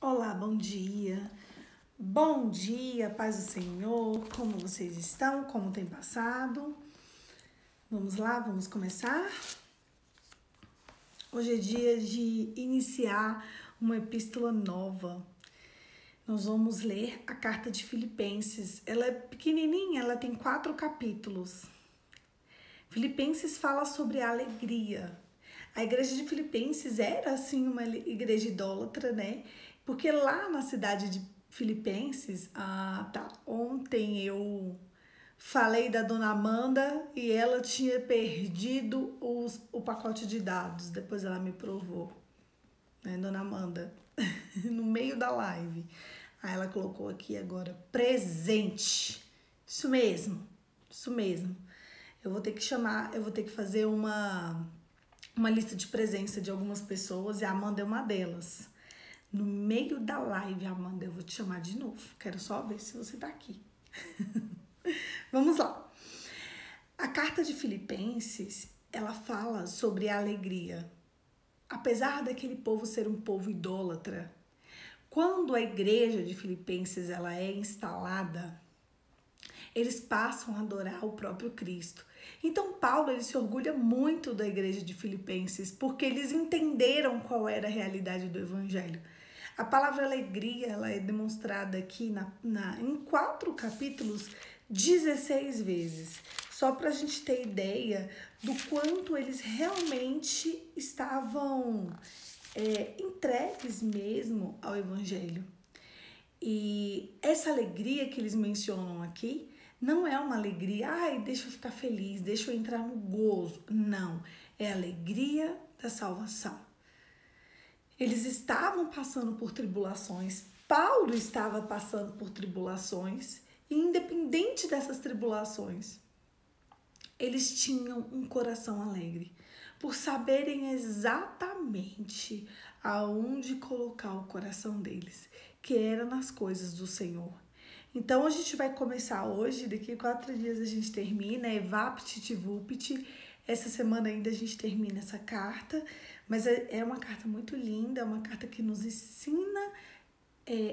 Olá, bom dia. Bom dia, paz do Senhor. Como vocês estão? Como tem passado? Vamos lá, vamos começar? Hoje é dia de iniciar uma epístola nova. Nós vamos ler a carta de Filipenses. Ela é pequenininha, ela tem 4 capítulos. Filipenses fala sobre a alegria. A igreja de Filipenses era, assim, uma igreja idólatra, né? Porque lá na cidade de Filipenses, ontem eu falei da dona Amanda e ela tinha perdido o pacote de dados. Depois ela me provou, né, dona Amanda? No meio da live. Aí ela colocou aqui agora, presente. Isso mesmo, isso mesmo. Eu vou ter que fazer uma lista de presença de algumas pessoas e a Amanda é uma delas. No meio da live, Amanda, eu vou te chamar de novo. Quero só ver se você tá aqui. Vamos lá. A carta de Filipenses, ela fala sobre a alegria. Apesar daquele povo ser um povo idólatra, quando a igreja de Filipenses ela é instalada, eles passam a adorar o próprio Cristo. Então Paulo ele se orgulha muito da igreja de Filipenses, porque eles entenderam qual era a realidade do evangelho. A palavra alegria ela é demonstrada aqui em 4 capítulos 16 vezes. Só para a gente ter ideia do quanto eles realmente estavam entregues mesmo ao evangelho. E essa alegria que eles mencionam aqui não é uma alegria, deixa eu ficar feliz, deixa eu entrar no gozo. Não, é a alegria da salvação. Eles estavam passando por tribulações, Paulo estava passando por tribulações, e independente dessas tribulações, eles tinham um coração alegre, por saberem exatamente aonde colocar o coração deles, que era nas coisas do Senhor. Então a gente vai começar hoje, daqui a 4 dias a gente termina, Vapt Vupti. Essa semana ainda a gente termina essa carta, mas é uma carta muito linda, é uma carta que nos ensina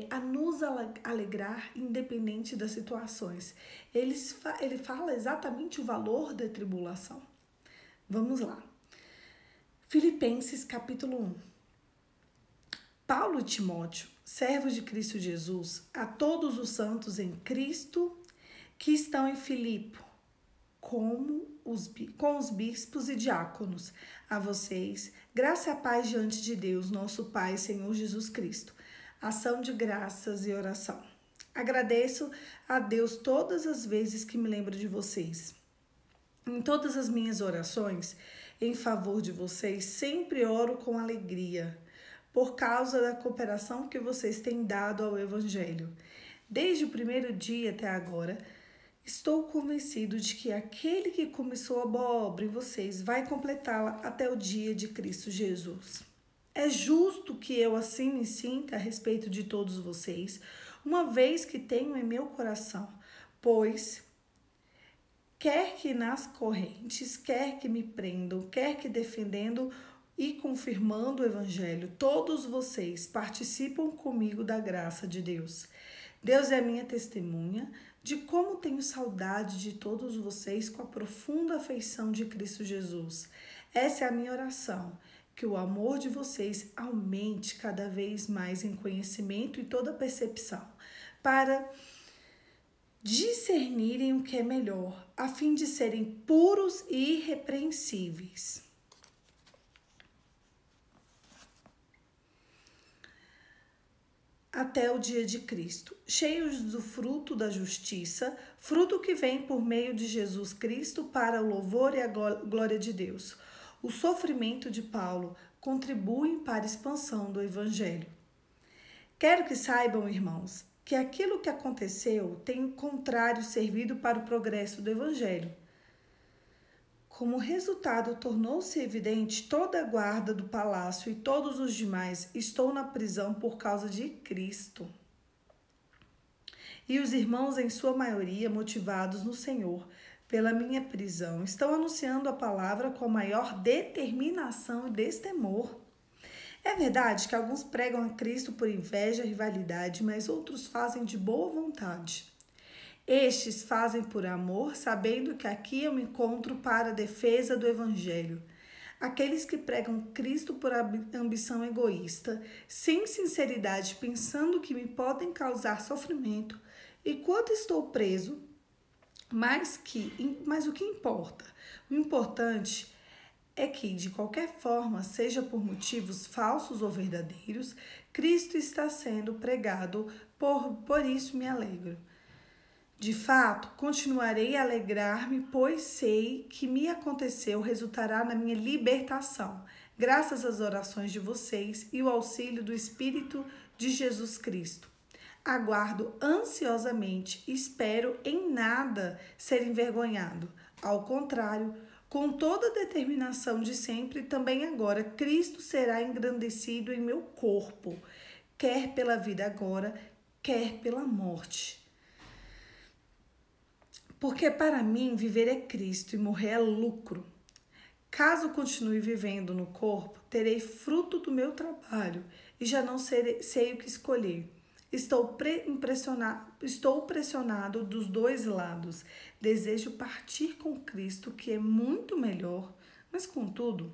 a nos alegrar independente das situações. Ele fala exatamente o valor da tribulação. Vamos lá. Filipenses capítulo 1. Paulo e Timóteo, servos de Cristo Jesus, a todos os santos em Cristo que estão em Filipe, com os bispos e diáconos, a vocês, graça e a paz diante de Deus, nosso Pai, Senhor Jesus Cristo. Ação de graças e oração. Agradeço a Deus todas as vezes que me lembro de vocês. Em todas as minhas orações, em favor de vocês, sempre oro com alegria, por causa da cooperação que vocês têm dado ao Evangelho. Desde o primeiro dia até agora, estou convencido de que aquele que começou a boa obra em vocês vai completá-la até o dia de Cristo Jesus. É justo que eu assim me sinta a respeito de todos vocês, uma vez que tenho em meu coração, pois quer que nas correntes, quer que me prendam, quer que defendendo e confirmando o Evangelho, todos vocês participam comigo da graça de Deus. Deus é a minha testemunha de como tenho saudade de todos vocês com a profunda afeição de Cristo Jesus. Essa é a minha oração, que o amor de vocês aumente cada vez mais em conhecimento e toda percepção, para discernirem o que é melhor, a fim de serem puros e irrepreensíveis. Até o dia de Cristo, cheios do fruto da justiça, fruto que vem por meio de Jesus Cristo para o louvor e a glória de Deus. O sofrimento de Paulo contribui para a expansão do Evangelho. Quero que saibam, irmãos, que aquilo que aconteceu tem o contrário servido para o progresso do Evangelho. Como resultado, tornou-se evidente toda a guarda do palácio e todos os demais. Estou na prisão por causa de Cristo. E os irmãos, em sua maioria, motivados no Senhor pela minha prisão, estão anunciando a palavra com a maior determinação e destemor. É verdade que alguns pregam a Cristo por inveja e rivalidade, mas outros fazem de boa vontade. Estes fazem por amor, sabendo que aqui eu me encontro para a defesa do Evangelho. Aqueles que pregam Cristo por ambição egoísta, sem sinceridade, pensando que me podem causar sofrimento, enquanto estou preso, mas o que importa? O importante é que, de qualquer forma, seja por motivos falsos ou verdadeiros, Cristo está sendo pregado, por isso me alegro. De fato, continuarei a alegrar-me, pois sei que me aconteceu resultará na minha libertação, graças às orações de vocês e o auxílio do Espírito de Jesus Cristo. Aguardo ansiosamente e espero em nada ser envergonhado. Ao contrário, com toda a determinação de sempre, também agora, Cristo será engrandecido em meu corpo, quer pela vida agora, quer pela morte. Porque para mim viver é Cristo e morrer é lucro. Caso continue vivendo no corpo, terei fruto do meu trabalho e já não sei o que escolher. Estou pressionado dos dois lados. Desejo partir com Cristo, que é muito melhor, mas contudo,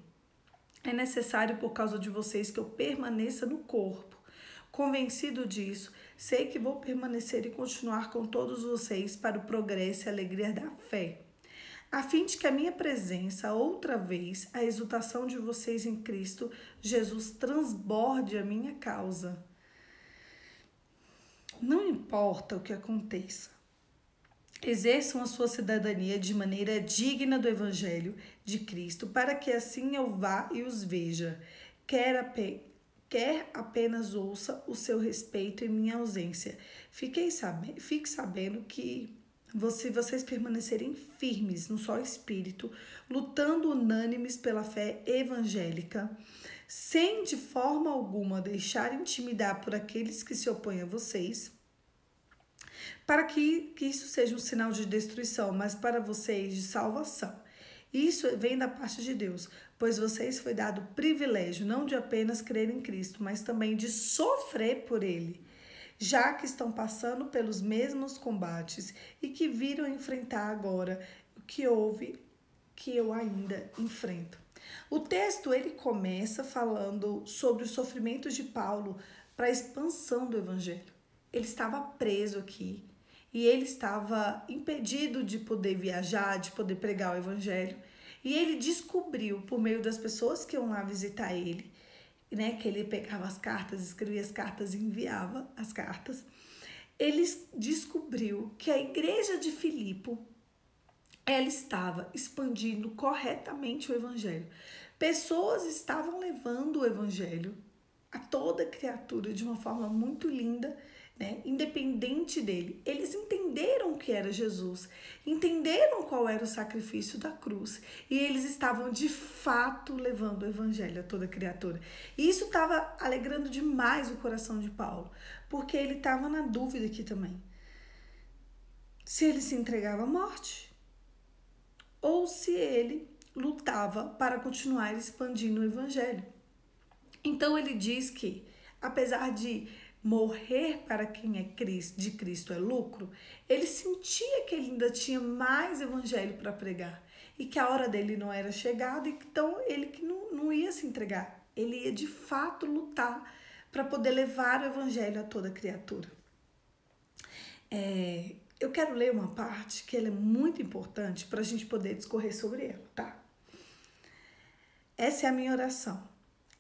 é necessário por causa de vocês que eu permaneça no corpo. Convencido disso, sei que vou permanecer e continuar com todos vocês para o progresso e a alegria da fé, a fim de que a minha presença, outra vez, a exultação de vocês em Cristo Jesus transborde a minha causa. Não importa o que aconteça, exerçam a sua cidadania de maneira digna do Evangelho de Cristo, para que assim eu vá e os veja, quer apenas ouça o seu respeito em minha ausência. Fique sabendo que vocês permanecerem firmes no só espírito, lutando unânimes pela fé evangélica, sem de forma alguma deixar intimidar por aqueles que se opõem a vocês, para que isso seja um sinal de destruição, mas para vocês de salvação. Isso vem da parte de Deus, pois vocês foi dado o privilégio não de apenas crer em Cristo, mas também de sofrer por Ele, já que estão passando pelos mesmos combates e que viram enfrentar agora o que eu ainda enfrento. O texto ele começa falando sobre os sofrimentos de Paulo para a expansão do Evangelho. Ele estava preso aqui e ele estava impedido de poder viajar, de poder pregar o Evangelho. E ele descobriu, por meio das pessoas que iam lá visitar ele, né, que ele pegava as cartas, escrevia as cartas e enviava as cartas, ele descobriu que a igreja de Filipe, ela estava expandindo corretamente o Evangelho. Pessoas estavam levando o Evangelho a toda criatura de uma forma muito linda, né? Independente dele. Eles entenderam o que era Jesus, entenderam qual era o sacrifício da cruz e eles estavam de fato levando o Evangelho a toda criatura. E isso estava alegrando demais o coração de Paulo, porque ele estava na dúvida aqui também. Se ele se entregava à morte ou se ele lutava para continuar expandindo o Evangelho. Então ele diz que, apesar de morrer para quem é de Cristo é lucro, ele sentia que ele ainda tinha mais Evangelho para pregar e que a hora dele não era chegada, então ele que não ia se entregar, ele ia de fato lutar para poder levar o Evangelho a toda criatura. Eu quero ler uma parte que ela é muito importante para a gente poder discorrer sobre ela, tá? Essa é a minha oração.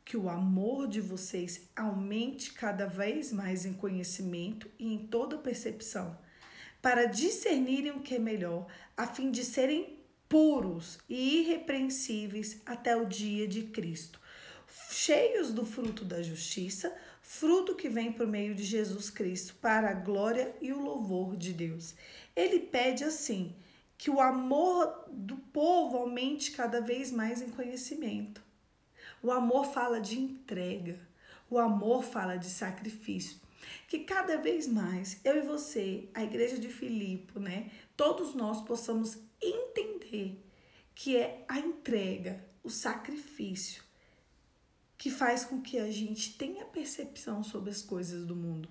Que o amor de vocês aumente cada vez mais em conhecimento e em toda percepção, para discernirem o que é melhor, a fim de serem puros e irrepreensíveis até o dia de Cristo, cheios do fruto da justiça, fruto que vem por meio de Jesus Cristo, para a glória e o louvor de Deus. Ele pede assim, que o amor do povo aumente cada vez mais em conhecimento. O amor fala de entrega, o amor fala de sacrifício. Que cada vez mais, eu e você, a igreja de Filipe, né, todos nós possamos entender que é a entrega, o sacrifício, que faz com que a gente tenha percepção sobre as coisas do mundo.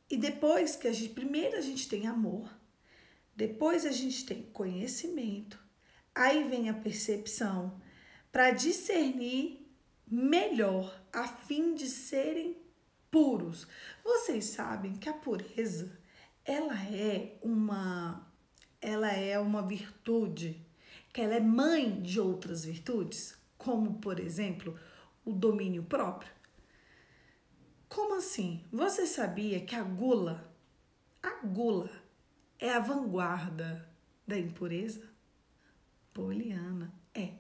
E depois que primeiro a gente tem amor, depois a gente tem conhecimento, aí vem a percepção para discernir melhor a fim de serem puros. Vocês sabem que a pureza, ela é uma virtude, que ela é mãe de outras virtudes, como, por exemplo, o domínio próprio. Como assim? Você sabia que a gula é a vanguarda da impureza? Poliana, é.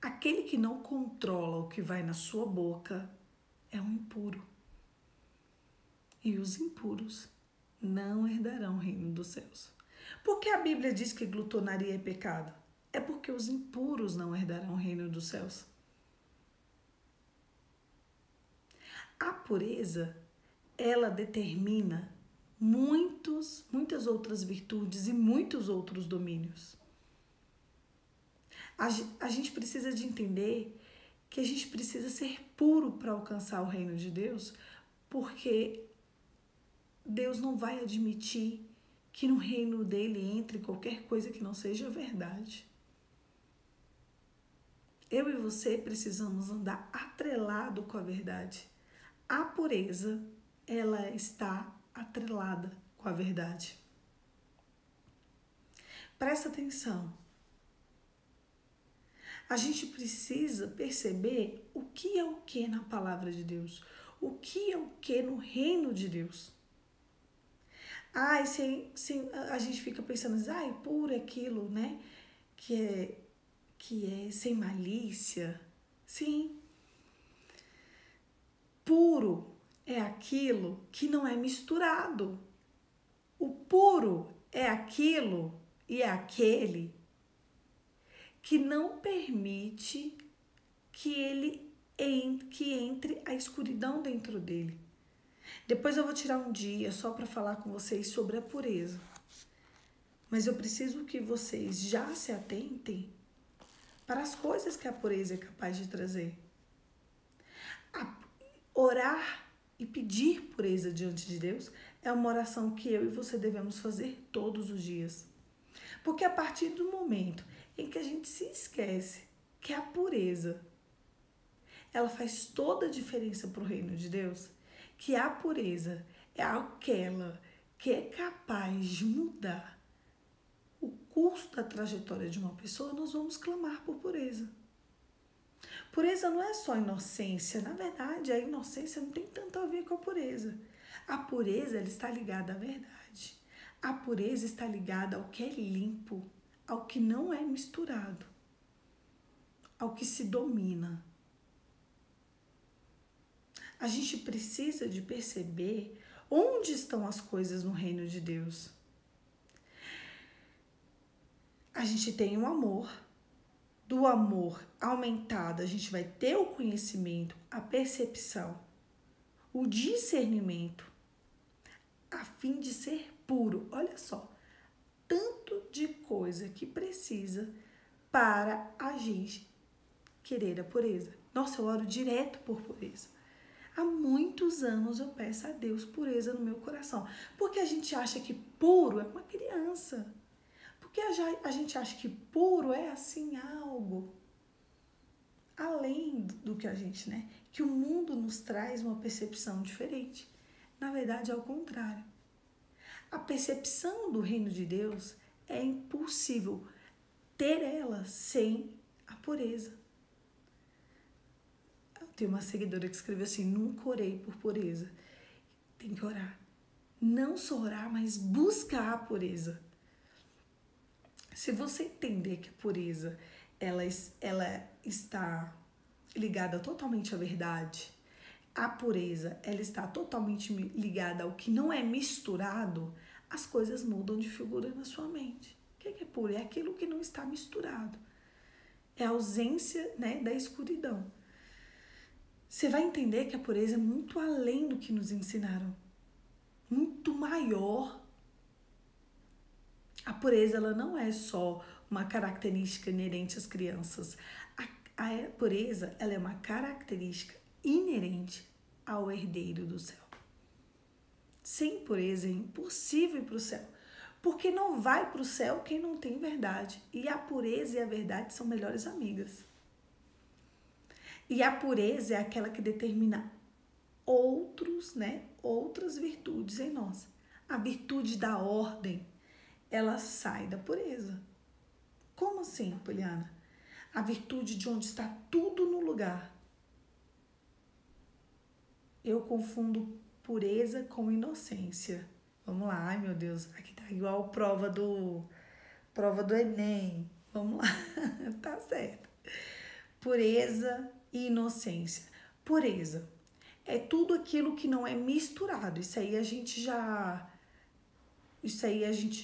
Aquele que não controla o que vai na sua boca é um impuro. E os impuros não herdarão o reino dos céus. Por que a Bíblia diz que glutonaria é pecado? É porque os impuros não herdarão o reino dos céus. A pureza, ela determina muitas outras virtudes e muitos outros domínios. A gente precisa de entender que a gente precisa ser puro para alcançar o reino de Deus, porque Deus não vai admitir que no reino dele entre qualquer coisa que não seja verdade. Eu e você precisamos andar atrelado com a verdade. A pureza, ela está atrelada com a verdade. Presta atenção. A gente precisa perceber o que é o que na palavra de Deus, o que é o que no reino de Deus. A gente fica pensando, puro é aquilo, né? Que é sem malícia. Sim. Puro é aquilo que não é misturado. O puro é aquilo e é aquele que não permite que entre a escuridão dentro dele. Depois eu vou tirar um dia só para falar com vocês sobre a pureza. Mas eu preciso que vocês já se atentem para as coisas que a pureza é capaz de trazer. Orar e pedir pureza diante de Deus é uma oração que eu e você devemos fazer todos os dias. Porque a partir do momento em que a gente se esquece que a pureza, ela faz toda a diferença para o reino de Deus, que a pureza é aquela que é capaz de mudar o curso da trajetória de uma pessoa, nós vamos clamar por pureza. Pureza não é só inocência. Na verdade, a inocência não tem tanto a ver com a pureza. A pureza, ela está ligada à verdade. A pureza está ligada ao que é limpo, ao que não é misturado, ao que se domina. A gente precisa de perceber onde estão as coisas no reino de Deus. A gente tem o amor. Do amor aumentado, a gente vai ter o conhecimento, a percepção, o discernimento, a fim de ser puro. Olha só, tanto de coisa que precisa para a gente querer a pureza. Nossa, eu oro direto por pureza. Há muitos anos eu peço a Deus pureza no meu coração, porque a gente acha que puro é uma criança. Porque a gente acha que puro é assim algo além do que a gente, né? Que o mundo nos traz uma percepção diferente. Na verdade, é o contrário. A percepção do reino de Deus é impossível ter ela sem a pureza. Eu tenho uma seguidora que escreveu assim, nunca orei por pureza. Tem que orar. Não só orar, mas buscar a pureza. Se você entender que a pureza ela está ligada totalmente à verdade, a pureza ela está totalmente ligada ao que não é misturado, as coisas mudam de figura na sua mente. O que é puro? É aquilo que não está misturado. É a ausência, né, da escuridão. Você vai entender que a pureza é muito além do que nos ensinaram. Muito maior. A pureza ela não é só uma característica inerente às crianças. A pureza, ela é uma característica inerente ao herdeiro do céu. Sem pureza é impossível ir para o céu, porque não vai para o céu quem não tem verdade. E a pureza e a verdade são melhores amigas. E a pureza é aquela que determina outras virtudes em nós. A virtude da ordem, ela sai da pureza. Como assim, Poliana? A virtude de onde está tudo no lugar. Eu confundo pureza com inocência. Vamos lá, ai meu Deus, aqui tá igual prova do Enem. Vamos lá, tá certo. Pureza e inocência. Pureza é tudo aquilo que não é misturado. Isso aí a gente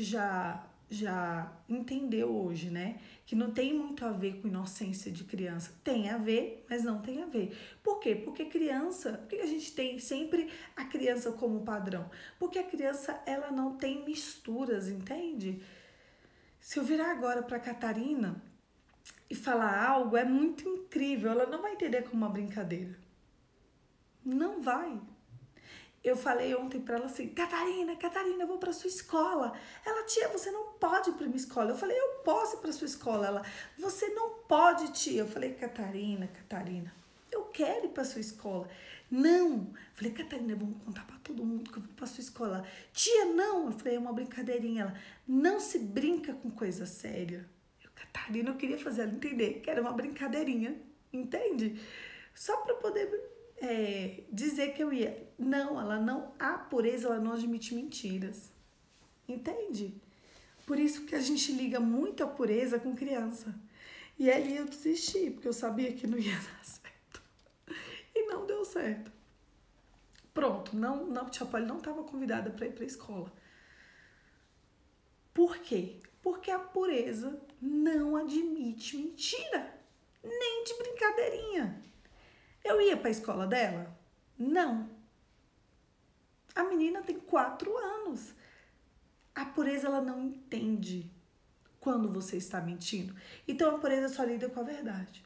já entendeu hoje, né? Que não tem muito a ver com inocência de criança. Tem a ver, mas não tem a ver. Por quê? Porque criança, por que a gente tem sempre a criança como padrão? Porque a criança, ela não tem misturas, entende? Se eu virar agora para Catarina e falar algo, é muito incrível. Ela não vai entender como uma brincadeira. Não vai. Eu falei ontem pra ela assim, Catarina, eu vou pra sua escola. Ela, tia, você não pode ir pra minha escola. Eu falei, eu posso ir pra sua escola. Ela, você não pode, tia. Eu falei, Catarina, eu quero ir pra sua escola. Não. Eu falei, Catarina, vamos contar pra todo mundo que eu vou pra sua escola. Tia, não. Eu falei, é uma brincadeirinha. Ela, não se brinca com coisa séria. Eu, Catarina, eu queria fazer ela entender que era uma brincadeirinha, entende? Só pra poder dizer que eu ia. Não, a pureza, ela não admite mentiras. Entende? Por isso que a gente liga muito a pureza com criança. E aí eu desisti, porque eu sabia que não ia dar certo. E não deu certo. Pronto, não, tia Polly não estava convidada para ir para a escola. Por quê? Porque a pureza não admite mentira. Nem de brincadeirinha. Eu ia para a escola dela? Não. A menina tem 4 anos. A pureza, ela não entende quando você está mentindo. Então, a pureza só lida com a verdade.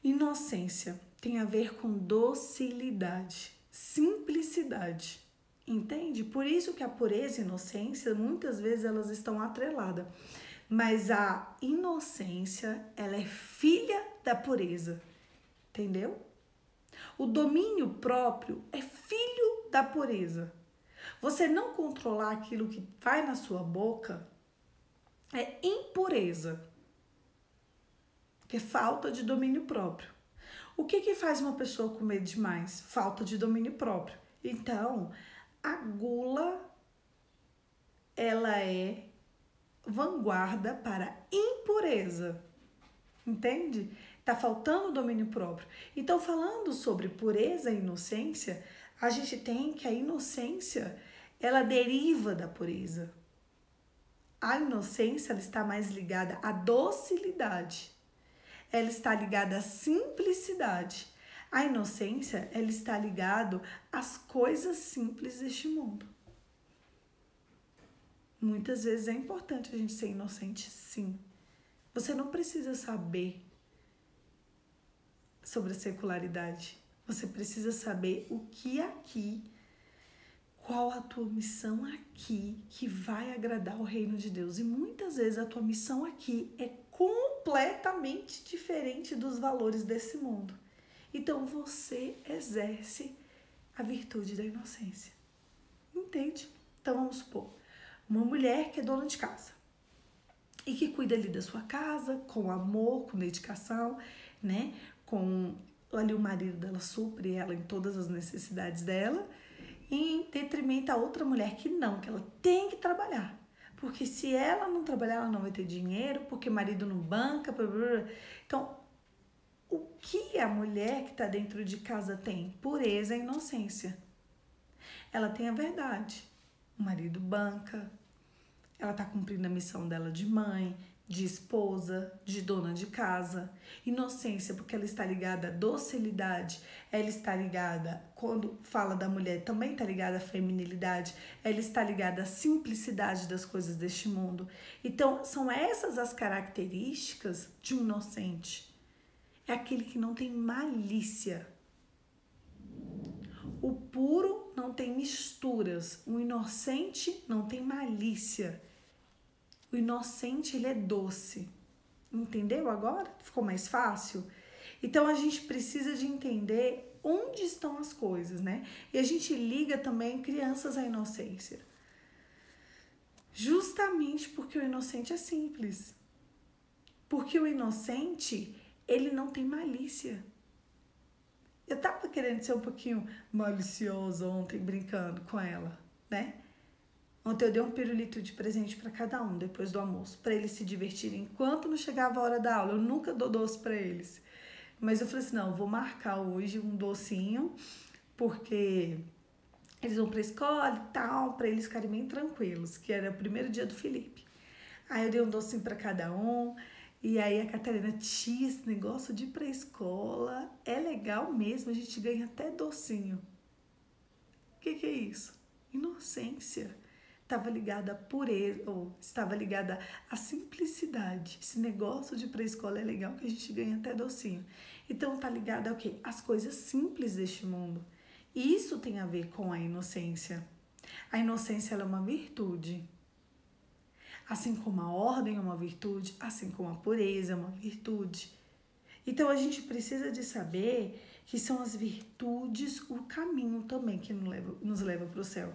Inocência tem a ver com docilidade, simplicidade. Entende? Por isso que a pureza e a inocência, muitas vezes, elas estão atreladas. Mas a inocência, ela é filha da pureza. Entendeu? O domínio próprio é filho da pureza. Você não controlar aquilo que vai na sua boca é impureza, que é falta de domínio próprio. O que faz uma pessoa comer demais? Falta de domínio próprio. Então, a gula, ela é vanguarda para impureza. Entende? Tá faltando domínio próprio. Então, falando sobre pureza e inocência, a gente tem que a inocência, ela deriva da pureza. A inocência, ela está mais ligada à docilidade. Ela está ligada à simplicidade. A inocência, ela está ligada às coisas simples deste mundo. Muitas vezes é importante a gente ser inocente, sim. Você não precisa saber sobre a secularidade. Você precisa saber o que aqui, qual a tua missão aqui que vai agradar o reino de Deus. E muitas vezes a tua missão aqui é completamente diferente dos valores desse mundo. Então você exerce a virtude da inocência. Entende? Então vamos supor, uma mulher que é dona de casa e que cuida ali da sua casa com amor, com dedicação, né? Com ali o marido dela supre ela em todas as necessidades dela, e em detrimento a outra mulher que ela tem que trabalhar. Porque se ela não trabalhar, ela não vai ter dinheiro, porque marido não banca. Blá, blá, blá. Então, o que a mulher que está dentro de casa tem? Pureza e inocência. Ela tem a verdade. O marido banca, ela está cumprindo a missão dela de mãe, de esposa, de dona de casa. Inocência, porque ela está ligada à docilidade, ela está ligada, quando fala da mulher, também está ligada à feminilidade, ela está ligada à simplicidade das coisas deste mundo. Então, são essas as características de um inocente. É aquele que não tem malícia. O puro não tem misturas, o inocente não tem malícia. O inocente, ele é doce. Entendeu agora? Ficou mais fácil? Então, a gente precisa de entender onde estão as coisas, né? E a gente liga também crianças à inocência. Justamente porque o inocente é simples. Porque o inocente, ele não tem malícia. Eu tava querendo ser um pouquinho maliciosa ontem, brincando com ela, né? Ontem eu dei um pirulito de presente para cada um depois do almoço, para eles se divertirem enquanto não chegava a hora da aula. Eu nunca dou doce para eles. Mas eu falei assim, não, eu vou marcar hoje um docinho, porque eles vão para a escola e tal, para eles ficarem bem tranquilos, que era o primeiro dia do Felipe. Aí eu dei um docinho para cada um, e aí a Catarina, tia, esse negócio de ir para a escola é legal mesmo, a gente ganha até docinho. O que é isso? Inocência. Estava ligada à pureza, ou estava ligada à simplicidade. Esse negócio de ir para a escola é legal, que a gente ganha até docinho. Então, tá ligada ao quê? As coisas simples deste mundo. E isso tem a ver com a inocência. A inocência, ela é uma virtude. Assim como a ordem é uma virtude, assim como a pureza é uma virtude. Então, a gente precisa de saber que são as virtudes o caminho também que nos leva para o céu.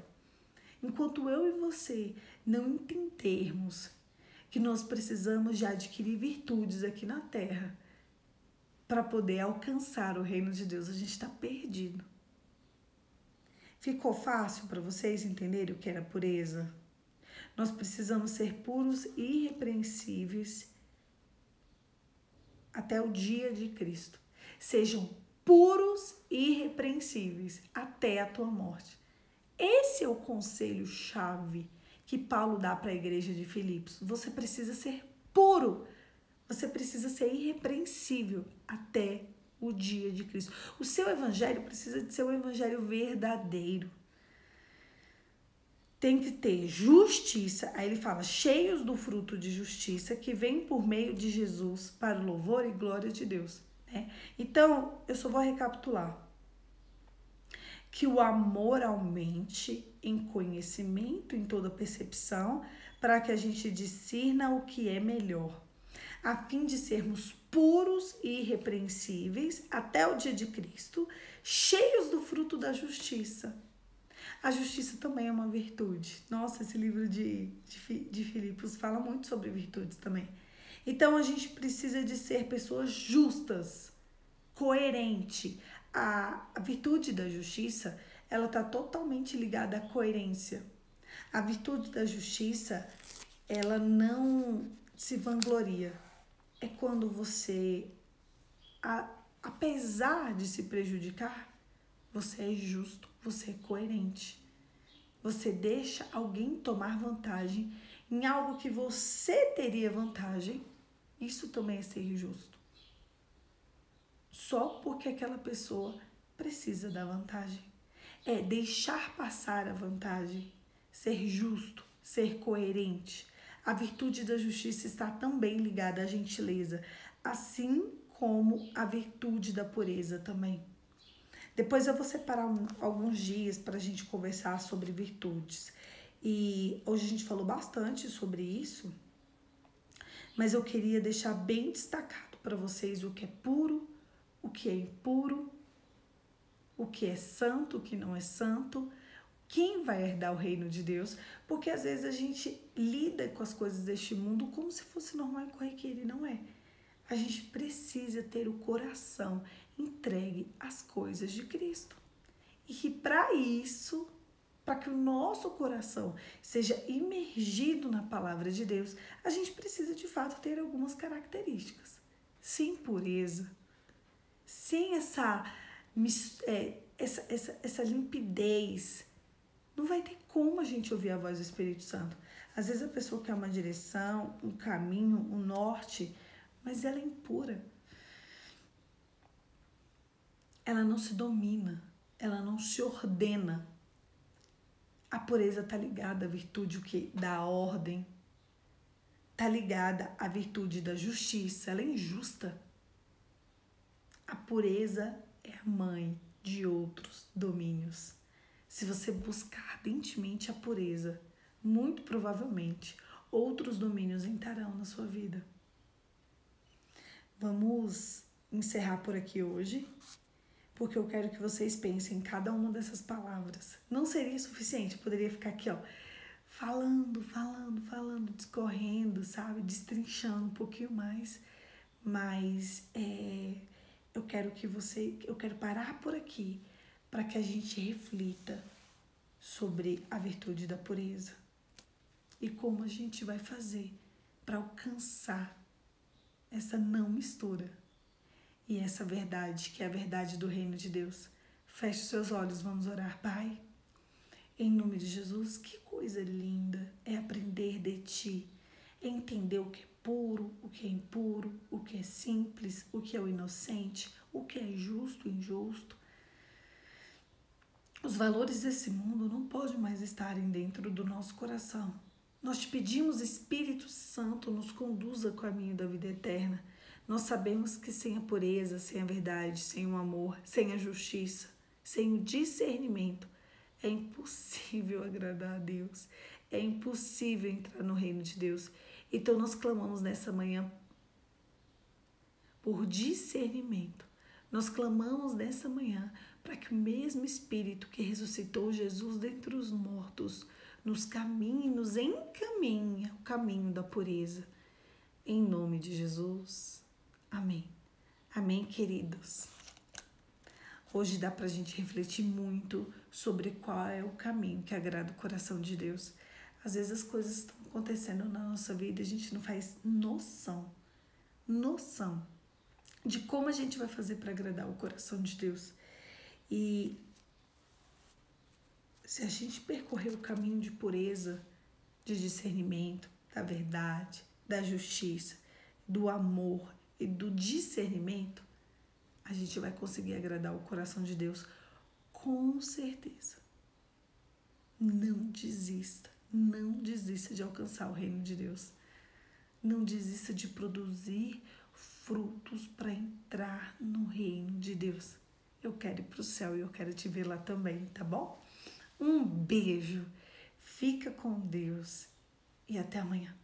Enquanto eu e você não entendermos que nós precisamos de adquirir virtudes aqui na Terra para poder alcançar o reino de Deus, a gente está perdido. Ficou fácil para vocês entenderem o que era pureza? Nós precisamos ser puros e irrepreensíveis até o dia de Cristo. Sejam puros e irrepreensíveis até a tua morte. Esse é o conselho-chave que Paulo dá para a igreja de Filipos. Você precisa ser puro, você precisa ser irrepreensível até o dia de Cristo. O seu evangelho precisa de ser um evangelho verdadeiro. Tem que ter justiça, aí ele fala, cheios do fruto de justiça que vem por meio de Jesus para o louvor e glória de Deus. Né? Então, eu só vou recapitular. Que o amor aumente em conhecimento, em toda percepção, para que a gente discirna o que é melhor, a fim de sermos puros e irrepreensíveis até o dia de Cristo, cheios do fruto da justiça. A justiça também é uma virtude. Nossa, esse livro de Filipos fala muito sobre virtudes também. Então, a gente precisa de ser pessoas justas, coerente. A virtude da justiça, ela está totalmente ligada à coerência. A virtude da justiça, ela não se vangloria. É quando você, apesar de se prejudicar, você é justo, você é coerente. Você deixa alguém tomar vantagem em algo que você teria vantagem. Isso também é ser justo. Só porque aquela pessoa precisa da vantagem. É deixar passar a vantagem, ser justo, ser coerente. A virtude da justiça está também ligada à gentileza, assim como a virtude da pureza também. Depois eu vou separar alguns dias para a gente conversar sobre virtudes. E hoje a gente falou bastante sobre isso, mas eu queria deixar bem destacado para vocês o que é puro, o que é impuro, o que é santo, o que não é santo, quem vai herdar o reino de Deus, porque às vezes a gente lida com as coisas deste mundo como se fosse normal e corriqueiro, e não é. A gente precisa ter o coração entregue às coisas de Cristo. E que para isso, para que o nosso coração seja imergido na palavra de Deus, a gente precisa de fato ter algumas características. Sem pureza, sem essa limpidez, não vai ter como a gente ouvir a voz do Espírito Santo. Às vezes a pessoa quer uma direção, um caminho, um norte, mas ela é impura. Ela não se domina, ela não se ordena. A pureza está ligada à virtude da ordem, está ligada à virtude da justiça. Ela é injusta. A pureza é a mãe de outros domínios. Se você buscar ardentemente a pureza, muito provavelmente outros domínios entrarão na sua vida. Vamos encerrar por aqui hoje, porque eu quero que vocês pensem em cada uma dessas palavras. Não seria suficiente, eu poderia ficar aqui, falando, discorrendo, sabe? Destrinchando um pouquinho mais, mas eu quero parar por aqui para que a gente reflita sobre a virtude da pureza e como a gente vai fazer para alcançar essa não mistura e essa verdade, que é a verdade do reino de Deus. Feche seus olhos, vamos orar. Pai, em nome de Jesus, que coisa linda é aprender de Ti, é entender o que é puro, o que é impuro, o que é simples, o que é o inocente, o que é justo e injusto. Os valores desse mundo não podem mais estarem dentro do nosso coração. Nós te pedimos, Espírito Santo, nos conduza ao caminho da vida eterna. Nós sabemos que sem a pureza, sem a verdade, sem o amor, sem a justiça, sem o discernimento, é impossível agradar a Deus. É impossível entrar no reino de Deus. Então nós clamamos nessa manhã por discernimento. Nós clamamos nessa manhã para que o mesmo Espírito que ressuscitou Jesus dentre os mortos nos encaminhe ao caminho da pureza. Em nome de Jesus. Amém. Amém, queridos. Hoje dá para a gente refletir muito sobre qual é o caminho que agrada o coração de Deus. Às vezes as coisas estão acontecendo na nossa vida e a gente não faz noção de como a gente vai fazer para agradar o coração de Deus. E se a gente percorrer o caminho de pureza, de discernimento, da verdade, da justiça, do amor e do discernimento, a gente vai conseguir agradar o coração de Deus com certeza. Não desista de alcançar o reino de Deus. Não desista de produzir frutos para entrar no reino de Deus. Eu quero ir para o céu e eu quero te ver lá também, tá bom? Um beijo, fica com Deus e até amanhã.